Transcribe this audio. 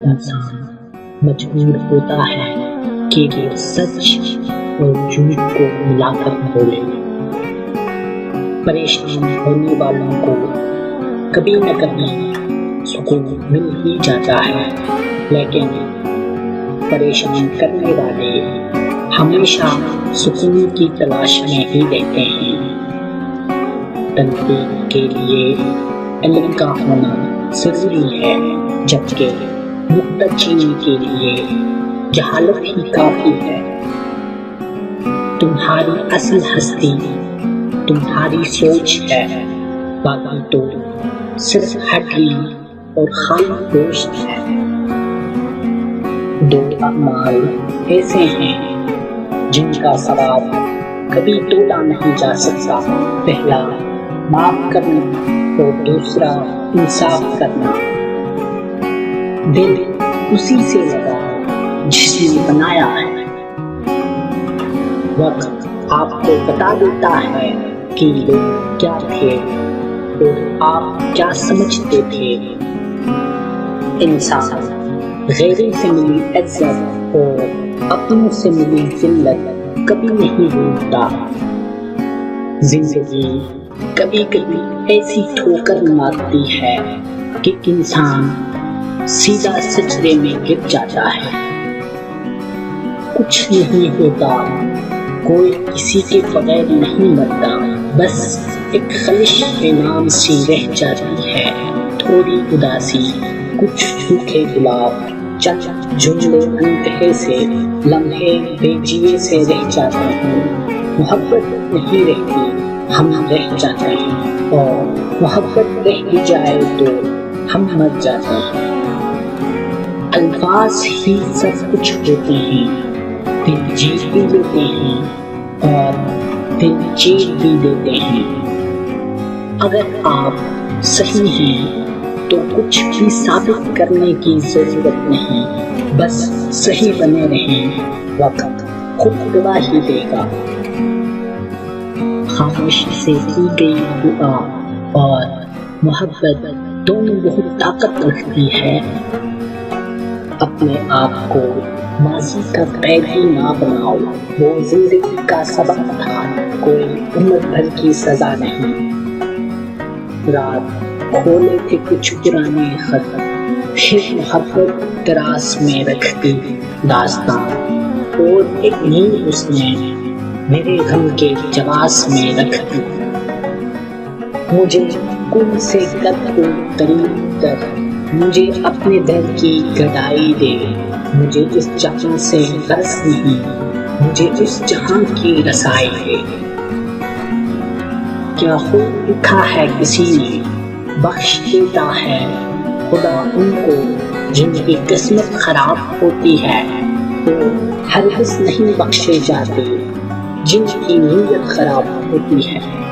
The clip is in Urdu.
انسان مجبور ہوتا ہے کہ وہ سچ اور جھوٹ کو ملا کر بولے۔ پریشان ہونے والوں کو کبھی نہ کبھی سکون مل ہی جاتا ہے، لیکن پریشان کرنے والے ہمیشہ سکون کی تلاش میں ہی رہتے ہیں۔ تنقید کے لیے علم کا ہونا ضروری ہے، جبکہ نکتہ چینی کے لیے جہالت ہی کافی ہے۔ تمہاری اصل ہستی تمہاری سوچ ہے، باقی تو صرف ہڈی اور خالی گوشت ہے۔ دو اعمال ایسے ہیں جن کا ثواب کبھی تولا نہیں جا سکتا، پہلا معاف کرنا اور دوسرا انصاف کرنا۔ دل اسی سے لگا جس نے بنایا ہے۔ وقت آپ کو بتا دیتا ہے کہ لوگ کیا تھے اور آپ کیا سمجھتے تھے۔ انسان غیروں سے ملی عزت اور اپنوں سے ملی ذلت کبھی نہیں بھولتا۔ زندگی کبھی کبھی ایسی ٹھوکر مارتی ہے کہ انسان سیدھا سجدے میں گر جاتا ہے۔ کچھ نہیں ہوتا، کوئی کسی کے بغیر نہیں مرتا، بس ایک خلش کے نام سی رہ جاتی ہے، تھوڑی اداسی، کچھ سوکھے گلاب، چند جملے انتہے سے، لمحے بے جیے سے رہ جاتے ہیں۔ محبت نہیں رہتی، ہم رہ جاتے ہیں، اور محبت رہ بھی جائے تو ہم مر جاتے ہیں۔ الفاظ ہی سب کچھ ہوتے ہیں، دل جیت بھی دیتے ہیں اور دل چیر بھی دیتے ہیں۔ اگر آپ صحیح ہیں تو کچھ بھی ثابت کرنے کی ضرورت نہیں، بس صحیح بنے رہیں، وقت خود گواہی دے گا۔ خاموشی سے کی گئی دعا اور محبت دونوں بہت طاقت رکھتی ہے۔ اپنے آپ کو ماضی کا قیدی نہ بناؤ، وہ زندگی کا سبق تھا، کوئی عمر بھر کی سزا نہیں۔ رات کھولے تھے کچھ پرانے خط، پھر محبت دراز میں رکھ دی داستان، اور ایک نیند اس نے میرے غم کے جواز میں رکھ دی۔ مجھے کن سے قد کو قریب کر، مجھے اپنے دل کی گہرائی دے، مجھے اس جہاں سے غرض نہیں، مجھے اس جہاں کی رسائی دے۔ کیا خود لکھا ہے کسی نے، بخش دیتا ہے خدا ان کو جن کی قسمت خراب ہوتی ہے، وہ ہرگز نہیں بخشے جاتے جن کی نیت خراب ہوتی ہے۔